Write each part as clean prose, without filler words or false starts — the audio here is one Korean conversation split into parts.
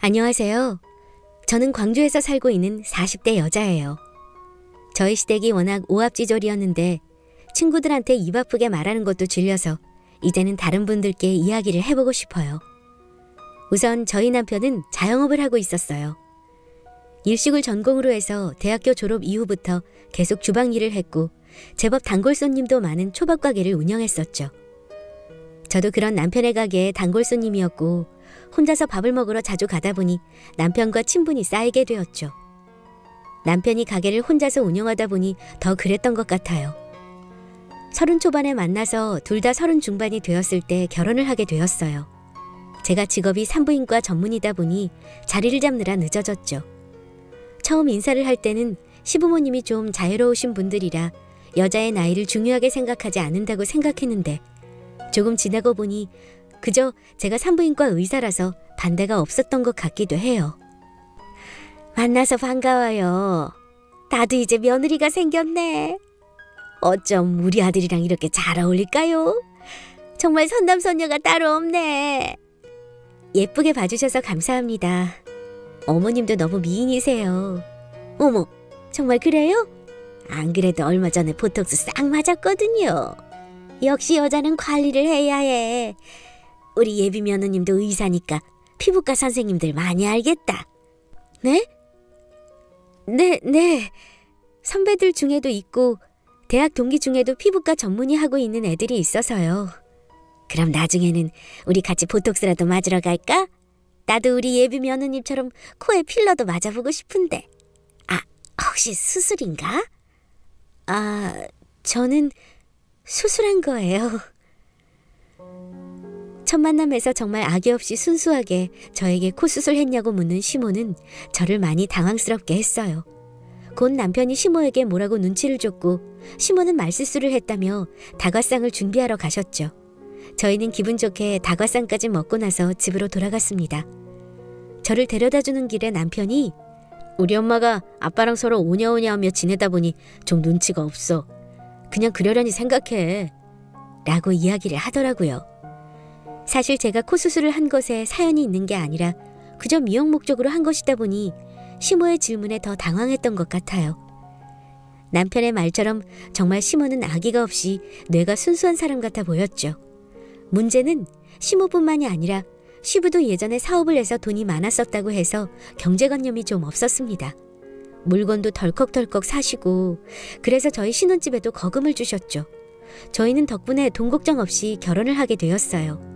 안녕하세요. 저는 광주에서 살고 있는 40대 여자예요. 저희 시댁이 워낙 오합지졸이었는데 친구들한테 입 아프게 말하는 것도 질려서 이제는 다른 분들께 이야기를 해보고 싶어요. 우선 저희 남편은 자영업을 하고 있었어요. 일식을 전공으로 해서 대학교 졸업 이후부터 계속 주방 일을 했고 제법 단골 손님도 많은 초밥 가게를 운영했었죠. 저도 그런 남편의 가게에 단골 손님이었고 혼자서 밥을 먹으러 자주 가다 보니 남편과 친분이 쌓이게 되었죠. 남편이 가게를 혼자서 운영하다 보니 더 그랬던 것 같아요. 30 초반에 만나서 둘 다 30 중반이 되었을 때 결혼을 하게 되었어요. 제가 직업이 산부인과 전문이다 보니 자리를 잡느라 늦어졌죠. 처음 인사를 할 때는 시부모님이 좀 자유로우신 분들이라 여자의 나이를 중요하게 생각하지 않는다고 생각했는데 조금 지나고 보니 그저 제가 산부인과 의사라서 반대가 없었던 것 같기도 해요. 만나서 반가워요. 나도 이제 며느리가 생겼네. 어쩜 우리 아들이랑 이렇게 잘 어울릴까요? 정말 선남선녀가 따로 없네. 예쁘게 봐주셔서 감사합니다. 어머님도 너무 미인이세요. 어머, 정말 그래요? 안 그래도 얼마 전에 보톡스 싹 맞았거든요. 역시 여자는 관리를 해야 해. 우리 예비 며느님도 의사니까 피부과 선생님들 많이 알겠다. 네? 네. 선배들 중에도 있고 대학 동기 중에도 피부과 전문의 하고 있는 애들이 있어서요. 그럼 나중에는 우리 같이 보톡스라도 맞으러 갈까? 나도 우리 예비 며느님처럼 코에 필러도 맞아보고 싶은데. 아, 혹시 수술인가? 저는 수술한 거예요. 첫 만남에서 정말 악의 없이 순수하게 저에게 코 수술했냐고 묻는 시모는 저를 많이 당황스럽게 했어요. 곧 남편이 시모에게 뭐라고 눈치를 줬고 시모는 말실수를 했다며 다과상을 준비하러 가셨죠. 저희는 기분 좋게 다과상까지 먹고 나서 집으로 돌아갔습니다. 저를 데려다주는 길에 남편이 우리 엄마가 아빠랑 서로 오냐오냐 하며 지내다 보니 좀 눈치가 없어. 그냥 그러려니 생각해. 라고 이야기를 하더라고요. 사실 제가 코 수술을 한 것에 사연이 있는 게 아니라 그저 미용 목적으로 한 것이다 보니 시모의 질문에 더 당황했던 것 같아요. 남편의 말처럼 정말 시모는 아기가 없이 뇌가 순수한 사람 같아 보였죠. 문제는 시모뿐만이 아니라 시부도 예전에 사업을 해서 돈이 많았었다고 해서 경제관념이 좀 없었습니다. 물건도 덜컥덜컥 사시고 그래서 저희 신혼집에도 거금을 주셨죠. 저희는 덕분에 돈 걱정 없이 결혼을 하게 되었어요.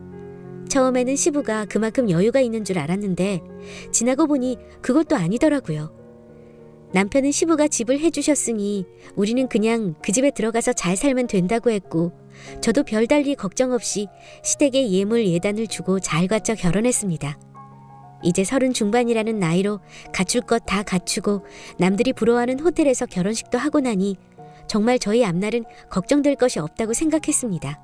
처음에는 시부가 그만큼 여유가 있는 줄 알았는데 지나고 보니 그것도 아니더라고요. 남편은 시부가 집을 해주셨으니 우리는 그냥 그 집에 들어가서 잘 살면 된다고 했고 저도 별달리 걱정 없이 시댁에 예물 예단을 주고 잘 갖춰 결혼했습니다. 이제 30 중반이라는 나이로 갖출 것 다 갖추고 남들이 부러워하는 호텔에서 결혼식도 하고 나니 정말 저희 앞날은 걱정될 것이 없다고 생각했습니다.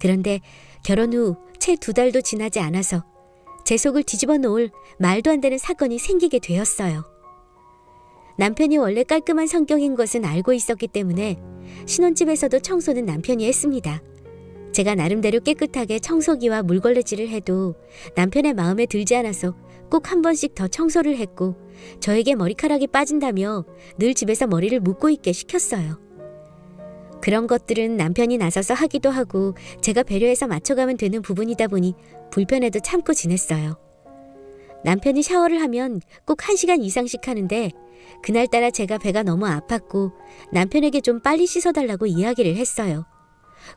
그런데 결혼 후 채 2달도 지나지 않아서 제 속을 뒤집어 놓을 말도 안 되는 사건이 생기게 되었어요. 남편이 원래 깔끔한 성격인 것은 알고 있었기 때문에 신혼집에서도 청소는 남편이 했습니다. 제가 나름대로 깨끗하게 청소기와 물걸레질을 해도 남편의 마음에 들지 않아서 꼭 한 번씩 더 청소를 했고 저에게 머리카락이 빠진다며 늘 집에서 머리를 묶고 있게 시켰어요. 그런 것들은 남편이 나서서 하기도 하고 제가 배려해서 맞춰가면 되는 부분이다 보니 불편해도 참고 지냈어요. 남편이 샤워를 하면 꼭 1시간 이상씩 하는데 그날따라 제가 배가 너무 아팠고 남편에게 좀 빨리 씻어달라고 이야기를 했어요.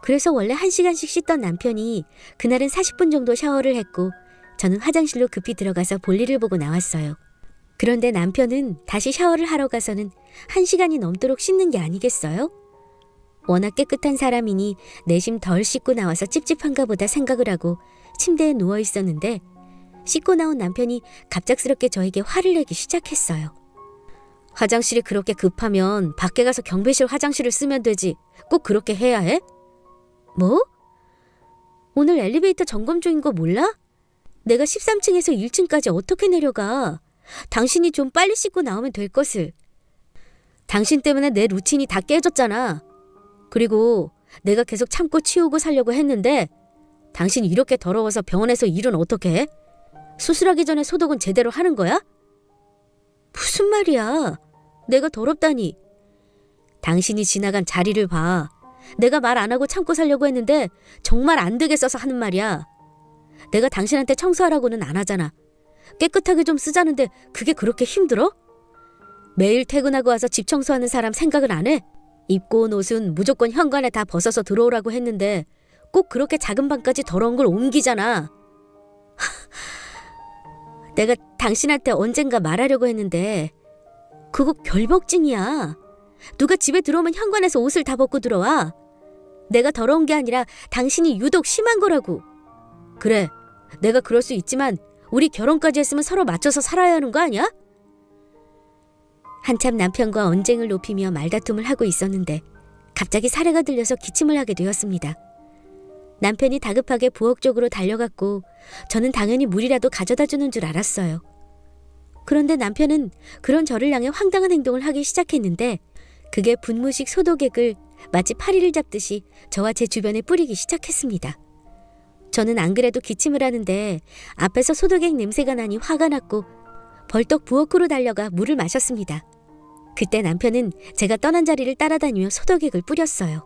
그래서 원래 1시간씩 씻던 남편이 그날은 40분 정도 샤워를 했고 저는 화장실로 급히 들어가서 볼일을 보고 나왔어요. 그런데 남편은 다시 샤워를 하러 가서는 1시간이 넘도록 씻는 게 아니겠어요? 워낙 깨끗한 사람이니 내심 덜 씻고 나와서 찝찝한가 보다 생각을 하고 침대에 누워 있었는데 씻고 나온 남편이 갑작스럽게 저에게 화를 내기 시작했어요. 화장실이 그렇게 급하면 밖에 가서 경비실 화장실을 쓰면 되지. 꼭 그렇게 해야 해? 뭐? 오늘 엘리베이터 점검 중인 거 몰라? 내가 13층에서 1층까지 어떻게 내려가? 당신이 좀 빨리 씻고 나오면 될 것을. 당신 때문에 내 루틴이 다 깨졌잖아. 그리고 내가 계속 참고 치우고 살려고 했는데 당신 이렇게 더러워서 병원에서 일은 어떻게 해? 수술하기 전에 소독은 제대로 하는 거야? 무슨 말이야? 내가 더럽다니. 당신이 지나간 자리를 봐. 내가 말 안 하고 참고 살려고 했는데 정말 안 되겠어서 하는 말이야. 내가 당신한테 청소하라고는 안 하잖아. 깨끗하게 좀 쓰자는데 그게 그렇게 힘들어? 매일 퇴근하고 와서 집 청소하는 사람 생각을 안 해? 입고 온 옷은 무조건 현관에 다 벗어서 들어오라고 했는데 꼭 그렇게 작은 방까지 더러운 걸 옮기잖아. 내가 당신한테 언젠가 말하려고 했는데 그거 결벽증이야. 누가 집에 들어오면 현관에서 옷을 다 벗고 들어와. 내가 더러운 게 아니라 당신이 유독 심한 거라고. 그래, 내가 그럴 수 있지만 우리 결혼까지 했으면 서로 맞춰서 살아야 하는 거 아니야? 한참 남편과 언쟁을 높이며 말다툼을 하고 있었는데 갑자기 사례가 들려서 기침을 하게 되었습니다. 남편이 다급하게 부엌 쪽으로 달려갔고 저는 당연히 물이라도 가져다 주는 줄 알았어요. 그런데 남편은 그런 저를 향해 황당한 행동을 하기 시작했는데 그게 분무식 소독액을 마치 파리를 잡듯이 저와 제 주변에 뿌리기 시작했습니다. 저는 안 그래도 기침을 하는데 앞에서 소독액 냄새가 나니 화가 났고 벌떡 부엌으로 달려가 물을 마셨습니다. 그때 남편은 제가 떠난 자리를 따라다니며 소독액을 뿌렸어요.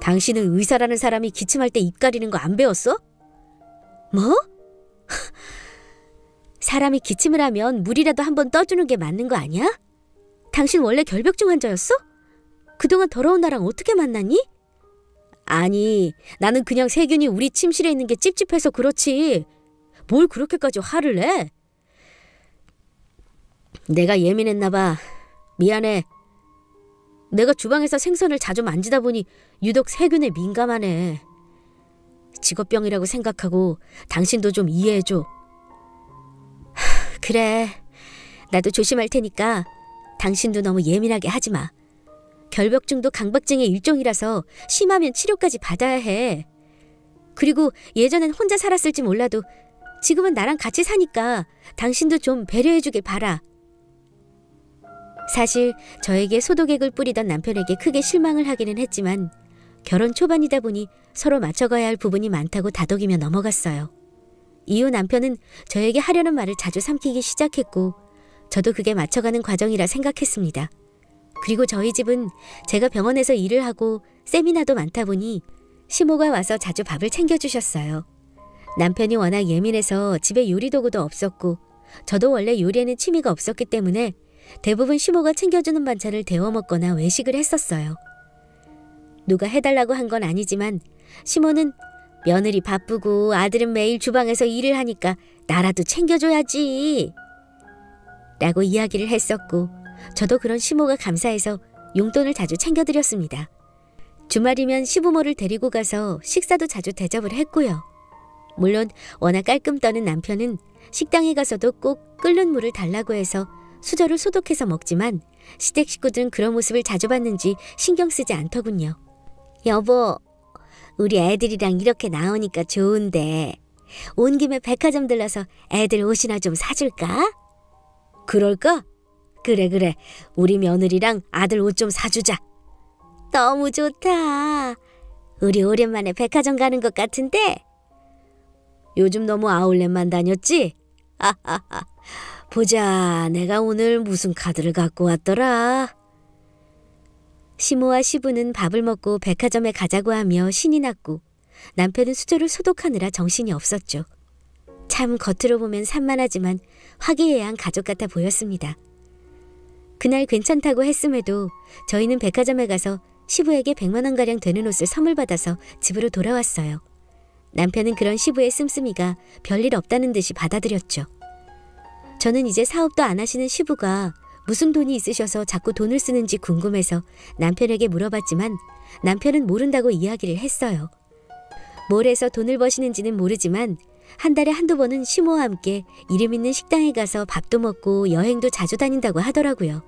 당신은 의사라는 사람이 기침할 때 입 가리는 거 안 배웠어? 뭐? 사람이 기침을 하면 물이라도 한번 떠주는 게 맞는 거 아니야? 당신 원래 결벽증 환자였어? 그동안 더러운 나랑 어떻게 만났니? 아니, 나는 그냥 세균이 우리 침실에 있는 게 찝찝해서 그렇지. 뭘 그렇게까지 화를 내? 내가 예민했나 봐. 미안해. 내가 주방에서 생선을 자주 만지다 보니 유독 세균에 민감하네. 직업병이라고 생각하고 당신도 좀 이해해줘. 그래, 나도 조심할 테니까 당신도 너무 예민하게 하지 마. 결벽증도 강박증의 일종이라서 심하면 치료까지 받아야 해. 그리고 예전엔 혼자 살았을지 몰라도 지금은 나랑 같이 사니까 당신도 좀 배려해주길 바라. 사실 저에게 소독액을 뿌리던 남편에게 크게 실망을 하기는 했지만 결혼 초반이다 보니 서로 맞춰가야 할 부분이 많다고 다독이며 넘어갔어요. 이후 남편은 저에게 하려는 말을 자주 삼키기 시작했고 저도 그게 맞춰가는 과정이라 생각했습니다. 그리고 저희 집은 제가 병원에서 일을 하고 세미나도 많다 보니 시모가 와서 자주 밥을 챙겨주셨어요. 남편이 워낙 예민해서 집에 요리 도구도 없었고 저도 원래 요리에는 취미가 없었기 때문에 대부분 시모가 챙겨주는 반찬을 데워 먹거나 외식을 했었어요. 누가 해달라고 한 건 아니지만 시모는 며느리 바쁘고 아들은 매일 주방에서 일을 하니까 나라도 챙겨줘야지 라고 이야기를 했었고 저도 그런 시모가 감사해서 용돈을 자주 챙겨드렸습니다. 주말이면 시부모를 데리고 가서 식사도 자주 대접을 했고요. 물론 워낙 깔끔 떠는 남편은 식당에 가서도 꼭 끓는 물을 달라고 해서 수저를 소독해서 먹지만 시댁 식구들은 그런 모습을 자주 봤는지 신경 쓰지 않더군요. 여보, 우리 애들이랑 이렇게 나오니까 좋은데 온 김에 백화점 들러서 애들 옷이나 좀 사줄까? 그럴까? 그래. 우리 며느리랑 아들 옷 좀 사주자. 너무 좋다. 우리 오랜만에 백화점 가는 것 같은데? 요즘 너무 아울렛만 다녔지? 보자, 내가 오늘 무슨 카드를 갖고 왔더라. 시모와 시부는 밥을 먹고 백화점에 가자고 하며 신이 났고 남편은 수저를 소독하느라 정신이 없었죠. 참 겉으로 보면 산만하지만 화기애애한 가족 같아 보였습니다. 그날 괜찮다고 했음에도 저희는 백화점에 가서 시부에게 100만 원가량 되는 옷을 선물 받아서 집으로 돌아왔어요. 남편은 그런 시부의 씀씀이가 별일 없다는 듯이 받아들였죠. 저는 이제 사업도 안 하시는 시부가 무슨 돈이 있으셔서 자꾸 돈을 쓰는지 궁금해서 남편에게 물어봤지만 남편은 모른다고 이야기를 했어요. 뭘 해서 돈을 버시는지는 모르지만 한 달에 한두 번은 시모와 함께 이름 있는 식당에 가서 밥도 먹고 여행도 자주 다닌다고 하더라고요.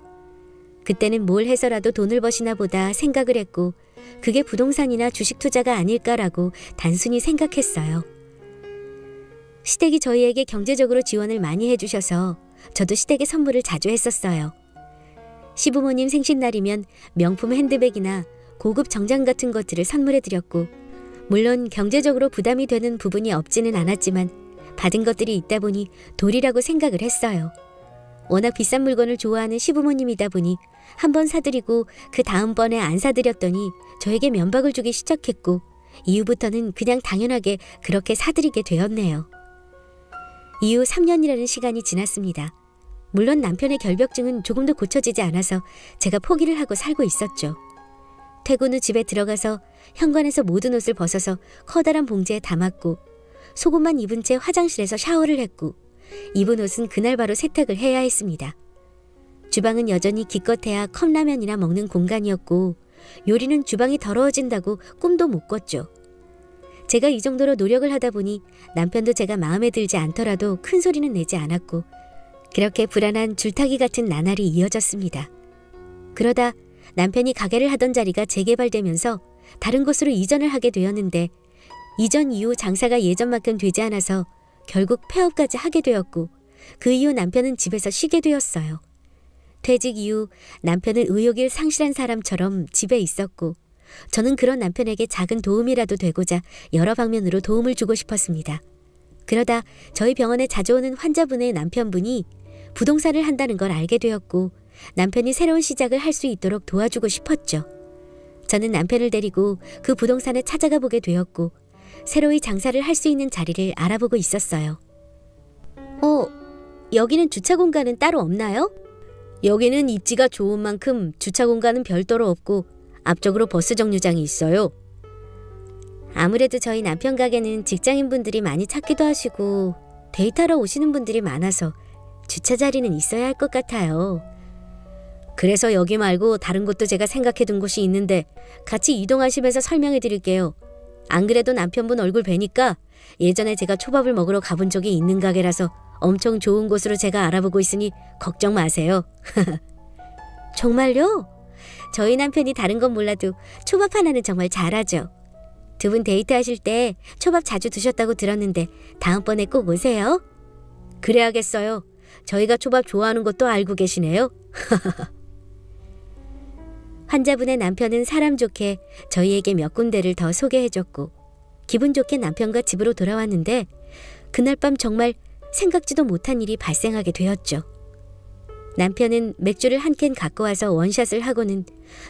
그때는 뭘 해서라도 돈을 버시나 보다 생각을 했고 그게 부동산이나 주식 투자가 아닐까라고 단순히 생각했어요. 시댁이 저희에게 경제적으로 지원을 많이 해주셔서 저도 시댁에 선물을 자주 했었어요. 시부모님 생신날이면 명품 핸드백이나 고급 정장 같은 것들을 선물해드렸고 물론 경제적으로 부담이 되는 부분이 없지는 않았지만 받은 것들이 있다 보니 돌이라고 생각을 했어요. 워낙 비싼 물건을 좋아하는 시부모님이다 보니 한 번 사드리고 그 다음번에 안 사드렸더니 저에게 면박을 주기 시작했고 이후부터는 그냥 당연하게 그렇게 사드리게 되었네요. 이후 3년이라는 시간이 지났습니다. 물론 남편의 결벽증은 조금도 고쳐지지 않아서 제가 포기를 하고 살고 있었죠. 퇴근 후 집에 들어가서 현관에서 모든 옷을 벗어서 커다란 봉지에 담았고 속옷만 입은 채 화장실에서 샤워를 했고 입은 옷은 그날 바로 세탁을 해야 했습니다. 주방은 여전히 기껏해야 컵라면이나 먹는 공간이었고 요리는 주방이 더러워진다고 꿈도 못 꿨죠. 제가 이 정도로 노력을 하다 보니 남편도 제가 마음에 들지 않더라도 큰 소리는 내지 않았고 그렇게 불안한 줄타기 같은 나날이 이어졌습니다. 그러다 남편이 가게를 하던 자리가 재개발되면서 다른 곳으로 이전을 하게 되었는데 이전 이후 장사가 예전만큼 되지 않아서 결국 폐업까지 하게 되었고 그 이후 남편은 집에서 쉬게 되었어요. 퇴직 이후 남편은 의욕을 상실한 사람처럼 집에 있었고 저는 그런 남편에게 작은 도움이라도 되고자 여러 방면으로 도움을 주고 싶었습니다. 그러다 저희 병원에 자주 오는 환자분의 남편분이 부동산을 한다는 걸 알게 되었고 남편이 새로운 시작을 할 수 있도록 도와주고 싶었죠. 저는 남편을 데리고 그 부동산에 찾아가 보게 되었고 새로이 장사를 할 수 있는 자리를 알아보고 있었어요. 여기는 주차 공간은 따로 없나요? 여기는 입지가 좋은 만큼 주차 공간은 별도로 없고 앞쪽으로 버스 정류장이 있어요. 아무래도 저희 남편 가게는 직장인분들이 많이 찾기도 하시고 데이트하러 오시는 분들이 많아서 주차 자리는 있어야 할 것 같아요. 그래서 여기 말고 다른 곳도 제가 생각해둔 곳이 있는데 같이 이동하시면서 설명해 드릴게요. 안 그래도 남편분 얼굴 뵈니까 예전에 제가 초밥을 먹으러 가본 적이 있는 가게라서 엄청 좋은 곳으로 제가 알아보고 있으니 걱정 마세요. 정말요? 저희 남편이 다른 건 몰라도 초밥 하나는 정말 잘하죠. 두 분 데이트하실 때 초밥 자주 드셨다고 들었는데 다음번에 꼭 오세요. 그래야겠어요. 저희가 초밥 좋아하는 것도 알고 계시네요. 환자분의 남편은 사람 좋게 저희에게 몇 군데를 더 소개해줬고 기분 좋게 남편과 집으로 돌아왔는데 그날 밤 정말 생각지도 못한 일이 발생하게 되었죠. 남편은 맥주를 한 캔 갖고 와서 원샷을 하고는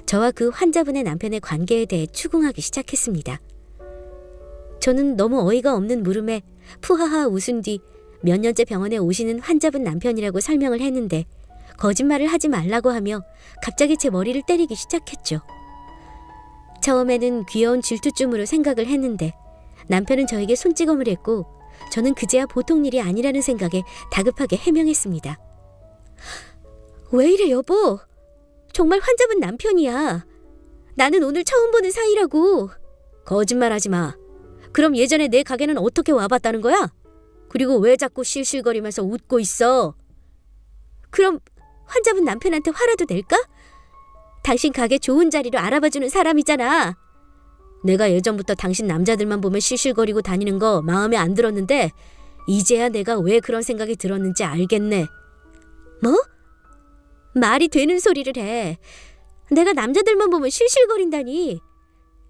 저와 그 환자분의 남편의 관계에 대해 추궁하기 시작했습니다. 저는 너무 어이가 없는 물음에 푸하하 웃은 뒤 몇 년째 병원에 오시는 환자분 남편이라고 설명을 했는데 거짓말을 하지 말라고 하며 갑자기 제 머리를 때리기 시작했죠. 처음에는 귀여운 질투쯤으로 생각을 했는데 남편은 저에게 손찌검을 했고 저는 그제야 보통 일이 아니라는 생각에 다급하게 해명했습니다. 왜 이래 여보? 정말 환자분 남편이야. 나는 오늘 처음 보는 사이라고. 거짓말하지 마. 그럼 예전에 내 가게는 어떻게 와봤다는 거야? 그리고 왜 자꾸 실실거리면서 웃고 있어? 그럼 환자분 남편한테 화라도 낼까? 당신 가게 좋은 자리로 알아봐주는 사람이잖아. 내가 예전부터 당신 남자들만 보면 실실거리고 다니는 거 마음에 안 들었는데 이제야 내가 왜 그런 생각이 들었는지 알겠네. 뭐? 말이 되는 소리를 해. 내가 남자들만 보면 실실거린다니.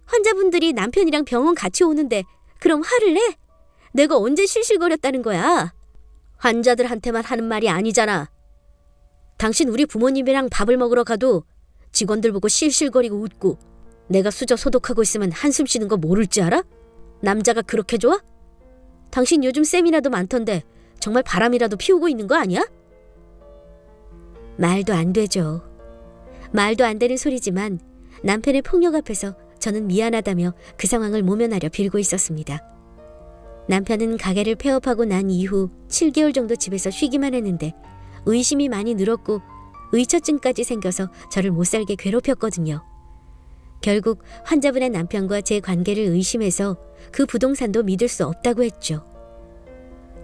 환자분들이 남편이랑 병원 같이 오는데 그럼 화를 내? 내가 언제 실실거렸다는 거야? 환자들한테만 하는 말이 아니잖아. 당신 우리 부모님이랑 밥을 먹으러 가도 직원들 보고 실실거리고 웃고 내가 수저 소독하고 있으면 한숨 쉬는 거 모를 줄 알아? 남자가 그렇게 좋아? 당신 요즘 세미나도 많던데 정말 바람이라도 피우고 있는 거 아니야? 말도 안 되죠. 말도 안 되는 소리지만 남편의 폭력 앞에서 저는 미안하다며 그 상황을 모면하려 빌고 있었습니다. 남편은 가게를 폐업하고 난 이후 7개월 정도 집에서 쉬기만 했는데 의심이 많이 늘었고 의처증까지 생겨서 저를 못살게 괴롭혔거든요. 결국 환자분의 남편과 제 관계를 의심해서 그 부동산도 믿을 수 없다고 했죠.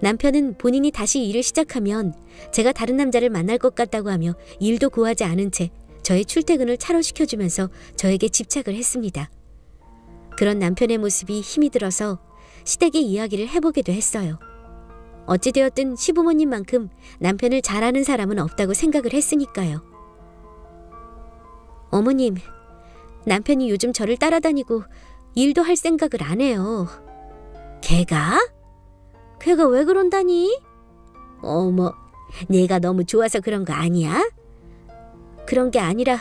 남편은 본인이 다시 일을 시작하면 제가 다른 남자를 만날 것 같다고 하며 일도 구하지 않은 채 저의 출퇴근을 차로 시켜주면서 저에게 집착을 했습니다. 그런 남편의 모습이 힘이 들어서 시댁에 이야기를 해보기도 했어요. 어찌되었든 시부모님만큼 남편을 잘 아는 사람은 없다고 생각을 했으니까요. 어머님, 남편이 요즘 저를 따라다니고 일도 할 생각을 안 해요. 걔가? 걔가 왜 그런다니? 어머, 내가 너무 좋아서 그런 거 아니야? 그런 게 아니라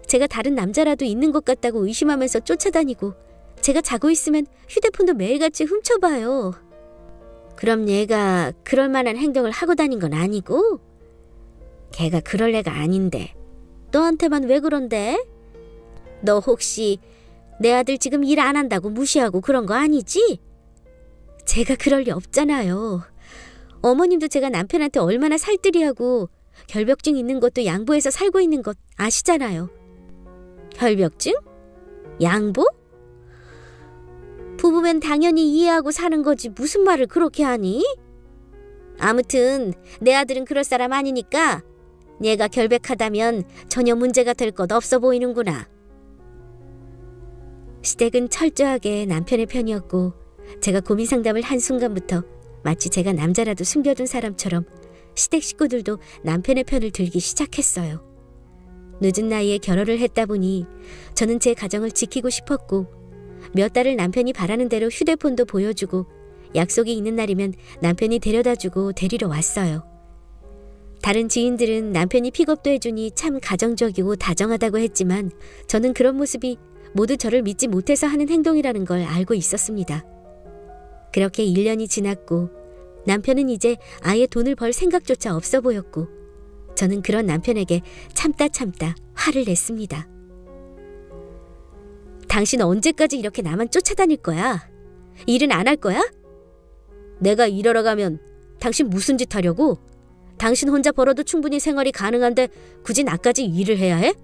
제가 다른 남자라도 있는 것 같다고 의심하면서 쫓아다니고 제가 자고 있으면 휴대폰도 매일같이 훔쳐봐요. 그럼 얘가 그럴 만한 행동을 하고 다닌 건 아니고? 걔가 그럴 애가 아닌데 너한테만 왜 그런데? 너 혹시 내 아들 지금 일 안 한다고 무시하고 그런 거 아니지? 제가 그럴 리 없잖아요. 어머님도 제가 남편한테 얼마나 살뜰히하고 결벽증 있는 것도 양보해서 살고 있는 것 아시잖아요. 결벽증? 양보? 부부면 당연히 이해하고 사는 거지 무슨 말을 그렇게 하니? 아무튼 내 아들은 그럴 사람 아니니까 얘가 결백하다면 전혀 문제가 될 것 없어 보이는구나. 시댁은 철저하게 남편의 편이었고 제가 고민 상담을 한 순간부터 마치 제가 남자라도 숨겨둔 사람처럼 시댁 식구들도 남편의 편을 들기 시작했어요. 늦은 나이에 결혼을 했다 보니 저는 제 가정을 지키고 싶었고 몇 달을 남편이 바라는 대로 휴대폰도 보여주고 약속이 있는 날이면 남편이 데려다주고 데리러 왔어요. 다른 지인들은 남편이 픽업도 해주니 참 가정적이고 다정하다고 했지만 저는 그런 모습이 모두 저를 믿지 못해서 하는 행동이라는 걸 알고 있었습니다. 그렇게 1년이 지났고 남편은 이제 아예 돈을 벌 생각조차 없어 보였고 저는 그런 남편에게 참다 화를 냈습니다. 당신 언제까지 이렇게 나만 쫓아다닐 거야? 일은 안 할 거야? 내가 일하러 가면 당신 무슨 짓 하려고? 당신 혼자 벌어도 충분히 생활이 가능한데 굳이 나까지 일을 해야 해?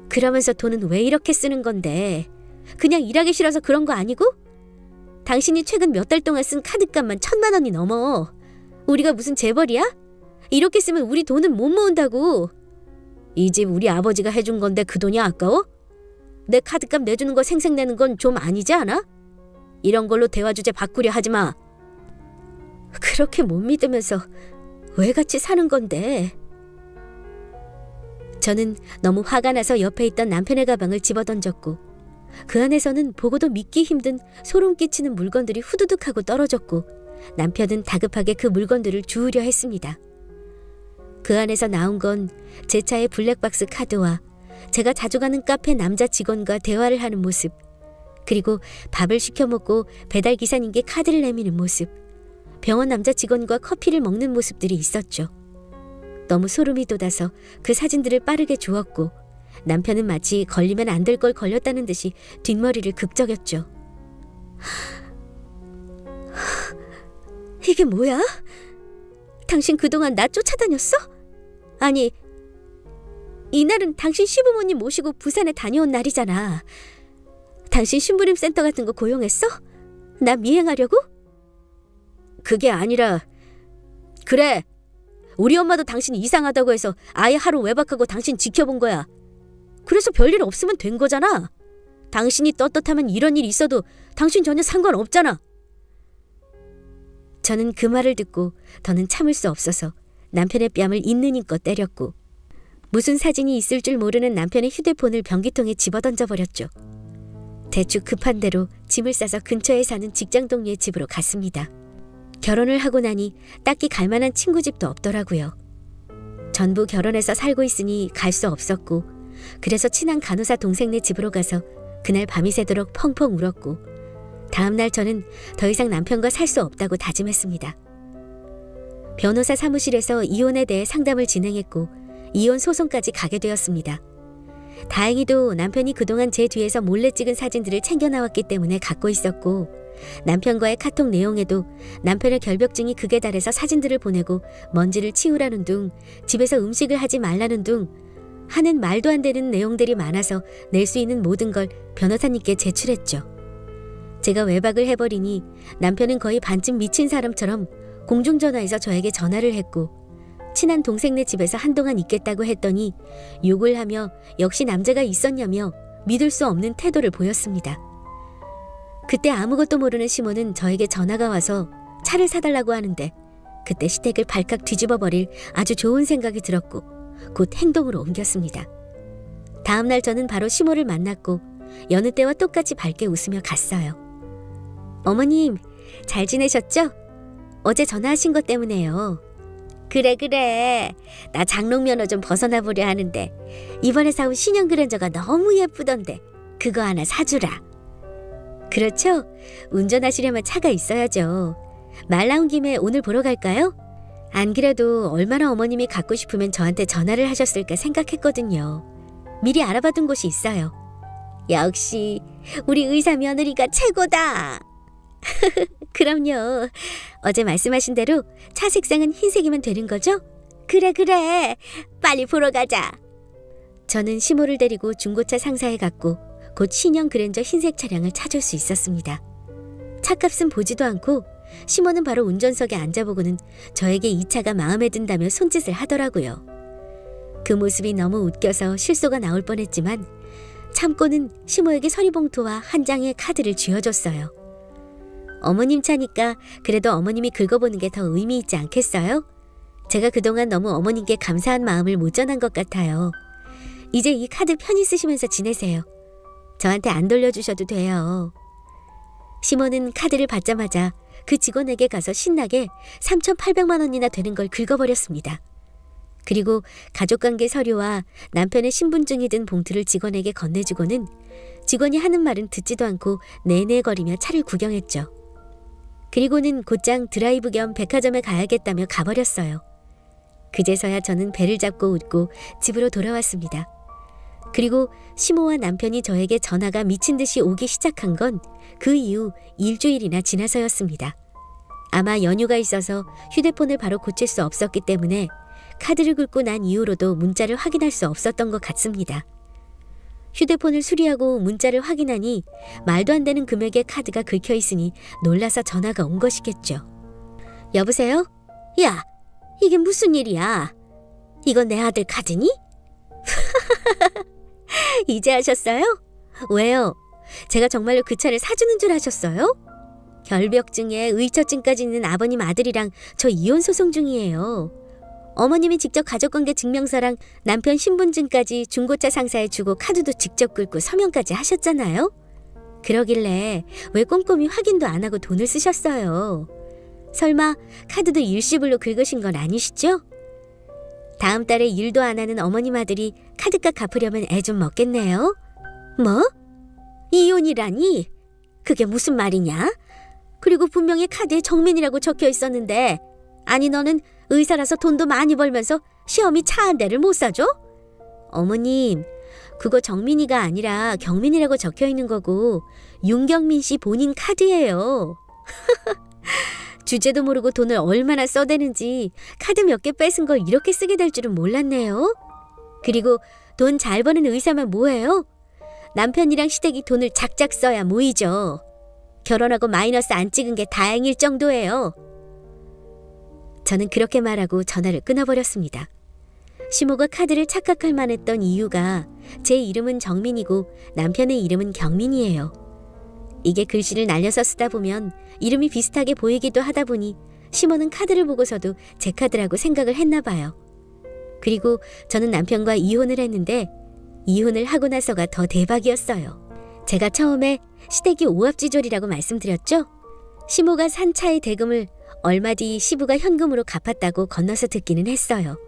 그러면서 돈은 왜 이렇게 쓰는 건데? 그냥 일하기 싫어서 그런 거 아니고? 당신이 최근 몇 달 동안 쓴 카드값만 1,000만 원이 넘어. 우리가 무슨 재벌이야? 이렇게 쓰면 우리 돈은 못 모은다고. 이 집 우리 아버지가 해준 건데 그 돈이 아까워? 내 카드값 내주는 거 생색내는 건 좀 아니지 않아? 이런 걸로 대화 주제 바꾸려 하지 마. 그렇게 못 믿으면서 왜 같이 사는 건데? 저는 너무 화가 나서 옆에 있던 남편의 가방을 집어던졌고 그 안에서는 보고도 믿기 힘든 소름 끼치는 물건들이 후두둑하고 떨어졌고 남편은 다급하게 그 물건들을 주우려 했습니다. 그 안에서 나온 건 제 차의 블랙박스 카드와 제가 자주 가는 카페 남자 직원과 대화를 하는 모습, 그리고 밥을 시켜 먹고 배달 기사님께 카드를 내미는 모습, 병원 남자 직원과 커피를 먹는 모습들이 있었죠. 너무 소름이 돋아서 그 사진들을 빠르게 주웠고 남편은 마치 걸리면 안 될 걸 걸렸다는 듯이 뒷머리를 극적였죠. 이게 뭐야? 당신 그동안 나 쫓아다녔어? 아니, 이날은 당신 시부모님 모시고 부산에 다녀온 날이잖아. 당신 심부름 센터 같은 거 고용했어? 나 미행하려고? 그게 아니라, 그래, 우리 엄마도 당신이 이상하다고 해서 아예 하루 외박하고 당신 지켜본 거야. 그래서 별일 없으면 된 거잖아. 당신이 떳떳하면 이런 일이 있어도 당신 전혀 상관없잖아. 저는 그 말을 듣고 더는 참을 수 없어서 남편의 뺨을 있는 힘껏 때렸고 무슨 사진이 있을 줄 모르는 남편의 휴대폰을 변기통에 집어던져버렸죠. 대충 급한 대로 짐을 싸서 근처에 사는 직장 동료의 집으로 갔습니다. 결혼을 하고 나니 딱히 갈 만한 친구 집도 없더라고요. 전부 결혼해서 살고 있으니 갈 수 없었고 그래서 친한 간호사 동생네 집으로 가서 그날 밤이 새도록 펑펑 울었고 다음날 저는 더 이상 남편과 살 수 없다고 다짐했습니다. 변호사 사무실에서 이혼에 대해 상담을 진행했고 이혼 소송까지 가게 되었습니다. 다행히도 남편이 그동안 제 뒤에서 몰래 찍은 사진들을 챙겨 나왔기 때문에 갖고 있었고 남편과의 카톡 내용에도 남편의 결벽증이 극에 달해서 사진들을 보내고 먼지를 치우라는 둥 집에서 음식을 하지 말라는 둥 하는 말도 안 되는 내용들이 많아서 낼 수 있는 모든 걸 변호사님께 제출했죠. 제가 외박을 해버리니 남편은 거의 반쯤 미친 사람처럼 공중전화에서 저에게 전화를 했고 친한 동생네 집에서 한동안 있겠다고 했더니 욕을 하며 역시 남자가 있었냐며 믿을 수 없는 태도를 보였습니다. 그때 아무것도 모르는 시모는 저에게 전화가 와서 차를 사달라고 하는데 그때 시댁을 발칵 뒤집어 버릴 아주 좋은 생각이 들었고 곧 행동으로 옮겼습니다. 다음날 저는 바로 시모를 만났고 여느 때와 똑같이 밝게 웃으며 갔어요. 어머님, 잘 지내셨죠? 어제 전화하신 것 때문에요. 그래. 나 장롱면허 좀 벗어나 보려 하는데 이번에 사온 신형 그랜저가 너무 예쁘던데 그거 하나 사주라. 그렇죠? 운전하시려면 차가 있어야죠. 말 나온 김에 오늘 보러 갈까요? 안 그래도 얼마나 어머님이 갖고 싶으면 저한테 전화를 하셨을까 생각했거든요. 미리 알아봐둔 곳이 있어요. 역시 우리 의사 며느리가 최고다. 그럼요. 어제 말씀하신 대로 차 색상은 흰색이면 되는 거죠? 그래. 빨리 보러 가자. 저는 시모를 데리고 중고차 상사에 갔고 곧 신형 그랜저 흰색 차량을 찾을 수 있었습니다. 차값은 보지도 않고 시모는 바로 운전석에 앉아보고는 저에게 이 차가 마음에 든다며 손짓을 하더라고요. 그 모습이 너무 웃겨서 실소가 나올 뻔했지만 참고는 시모에게 서리봉투와 한 장의 카드를 쥐어줬어요. 어머님 차니까 그래도 어머님이 긁어보는 게 더 의미 있지 않겠어요? 제가 그동안 너무 어머님께 감사한 마음을 못 전한 것 같아요. 이제 이 카드 편히 쓰시면서 지내세요. 저한테 안 돌려주셔도 돼요. 시모는 카드를 받자마자 그 직원에게 가서 신나게 3,800만 원이나 되는 걸 긁어버렸습니다. 그리고 가족관계 서류와 남편의 신분증이 든 봉투를 직원에게 건네주고는 직원이 하는 말은 듣지도 않고 내내거리며 차를 구경했죠. 그리고는 곧장 드라이브 겸 백화점에 가야겠다며 가버렸어요. 그제서야 저는 배를 잡고 웃고 집으로 돌아왔습니다. 그리고 시모와 남편이 저에게 전화가 미친 듯이 오기 시작한 건 그 이후 일주일이나 지나서였습니다. 아마 연휴가 있어서 휴대폰을 바로 고칠 수 없었기 때문에 카드를 긁고 난 이후로도 문자를 확인할 수 없었던 것 같습니다. 휴대폰을 수리하고 문자를 확인하니 말도 안 되는 금액의 카드가 긁혀 있으니 놀라서 전화가 온 것이겠죠. 여보세요? 야, 이게 무슨 일이야? 이건 내 아들 카드니? 이제 하셨어요? 왜요? 제가 정말로 그 차를 사주는 줄 아셨어요? 결벽증에 의처증까지 있는 아버님 아들이랑 저 이혼 소송 중이에요. 어머님이 직접 가족관계 증명서랑 남편 신분증까지 중고차 상사에 주고 카드도 직접 긁고 서명까지 하셨잖아요. 그러길래 왜 꼼꼼히 확인도 안 하고 돈을 쓰셨어요? 설마 카드도 일시불로 긁으신 건 아니시죠? 다음 달에 일도 안 하는 어머님 아들이 카드값 갚으려면 애 좀 먹겠네요. 뭐? 이혼이라니? 그게 무슨 말이냐? 그리고 분명히 카드에 정민이라고 적혀 있었는데 아니 너는 의사라서 돈도 많이 벌면서 시험이 차 한 대를 못 사줘? 어머님, 그거 정민이가 아니라 경민이라고 적혀 있는 거고 윤경민 씨 본인 카드예요. 주제도 모르고 돈을 얼마나 써대는지 카드 몇 개 뺏은 걸 이렇게 쓰게 될 줄은 몰랐네요. 그리고 돈 잘 버는 의사만 뭐예요? 남편이랑 시댁이 돈을 작작 써야 모이죠. 결혼하고 마이너스 안 찍은 게 다행일 정도예요. 저는 그렇게 말하고 전화를 끊어버렸습니다. 시모가 카드를 착각할 만했던 이유가 제 이름은 정민이고 남편의 이름은 경민이에요. 이게 글씨를 날려서 쓰다 보면 이름이 비슷하게 보이기도 하다 보니 시모는 카드를 보고서도 제 카드라고 생각을 했나 봐요. 그리고 저는 남편과 이혼을 했는데 이혼을 하고 나서가 더 대박이었어요. 제가 처음에 시댁이 오합지졸이라고 말씀드렸죠? 시모가 산 차의 대금을 얼마 뒤 시부가 현금으로 갚았다고 건너서 듣기는 했어요.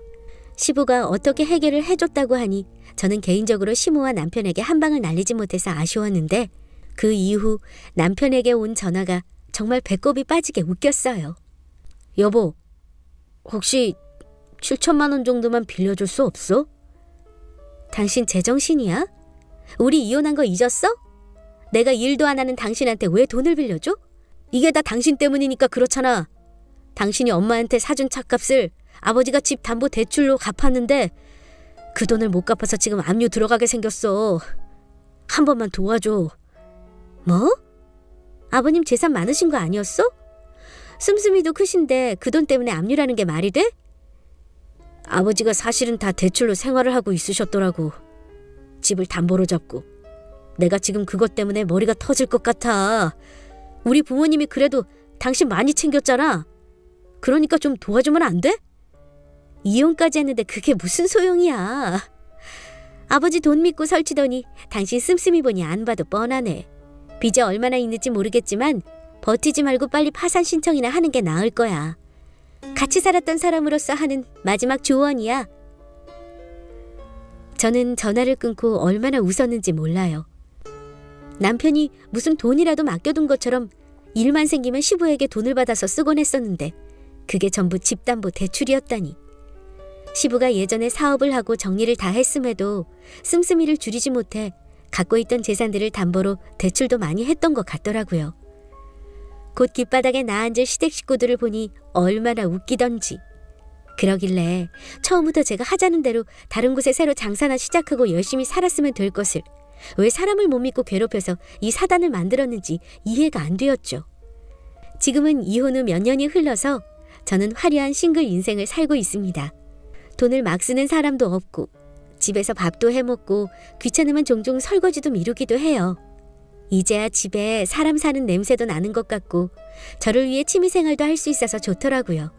시부가 어떻게 해결을 해줬다고 하니 저는 개인적으로 시모와 남편에게 한 방을 날리지 못해서 아쉬웠는데 그 이후 남편에게 온 전화가 정말 배꼽이 빠지게 웃겼어요. 여보, 혹시 7천만 원 정도만 빌려줄 수 없어? 당신 제정신이야? 우리 이혼한 거 잊었어? 내가 일도 안 하는 당신한테 왜 돈을 빌려줘? 이게 다 당신 때문이니까 그렇잖아. 당신이 엄마한테 사준 차값을 아버지가 집 담보 대출로 갚았는데 그 돈을 못 갚아서 지금 압류 들어가게 생겼어. 한 번만 도와줘. 뭐? 아버님 재산 많으신 거 아니었어? 씀씀이도 크신데 그 돈 때문에 압류라는 게 말이 돼? 아버지가 사실은 다 대출로 생활을 하고 있으셨더라고. 집을 담보로 잡고. 내가 지금 그것 때문에 머리가 터질 것 같아. 우리 부모님이 그래도 당신 많이 챙겼잖아. 그러니까 좀 도와주면 안 돼? 이혼까지 했는데 그게 무슨 소용이야. 아버지 돈 믿고 설치더니 당신 씀씀이 보니 안 봐도 뻔하네. 빚이 얼마나 있는지 모르겠지만 버티지 말고 빨리 파산 신청이나 하는 게 나을 거야. 같이 살았던 사람으로서 하는 마지막 조언이야. 저는 전화를 끊고 얼마나 웃었는지 몰라요. 남편이 무슨 돈이라도 맡겨둔 것처럼 일만 생기면 시부에게 돈을 받아서 쓰곤 했었는데 그게 전부 집담보 대출이었다니. 시부가 예전에 사업을 하고 정리를 다 했음에도 씀씀이를 줄이지 못해 갖고 있던 재산들을 담보로 대출도 많이 했던 것 같더라고요. 곧 길바닥에 나앉을 시댁 식구들을 보니 얼마나 웃기던지. 그러길래 처음부터 제가 하자는 대로 다른 곳에 새로 장사나 시작하고 열심히 살았으면 될 것을 왜 사람을 못 믿고 괴롭혀서 이 사단을 만들었는지 이해가 안 되었죠. 지금은 이혼 후 몇 년이 흘러서 저는 화려한 싱글 인생을 살고 있습니다. 돈을 막 쓰는 사람도 없고 집에서 밥도 해먹고 귀찮으면 종종 설거지도 미루기도 해요. 이제야 집에 사람 사는 냄새도 나는 것 같고 저를 위해 취미생활도 할 수 있어서 좋더라고요.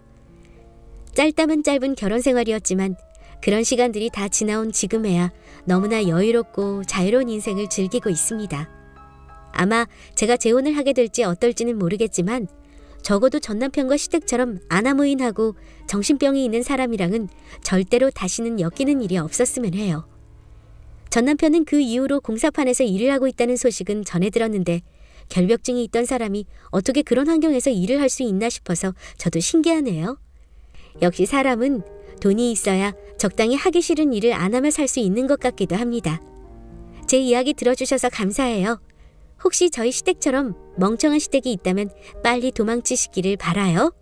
짧다면 짧은 결혼 생활이었지만 그런 시간들이 다 지나온 지금에야 너무나 여유롭고 자유로운 인생을 즐기고 있습니다. 아마 제가 재혼을 하게 될지 어떨지는 모르겠지만 적어도 전 남편과 시댁처럼 아나무인하고 정신병이 있는 사람이랑은 절대로 다시는 엮이는 일이 없었으면 해요. 전 남편은 그 이후로 공사판에서 일을 하고 있다는 소식은 전해 들었는데 결벽증이 있던 사람이 어떻게 그런 환경에서 일을 할 수 있나 싶어서 저도 신기하네요. 역시 사람은 돈이 있어야 적당히 하기 싫은 일을 안 하며 살 수 있는 것 같기도 합니다. 제 이야기 들어주셔서 감사해요. 혹시 저희 시댁처럼 멍청한 시댁이 있다면 빨리 도망치시기를 바라요.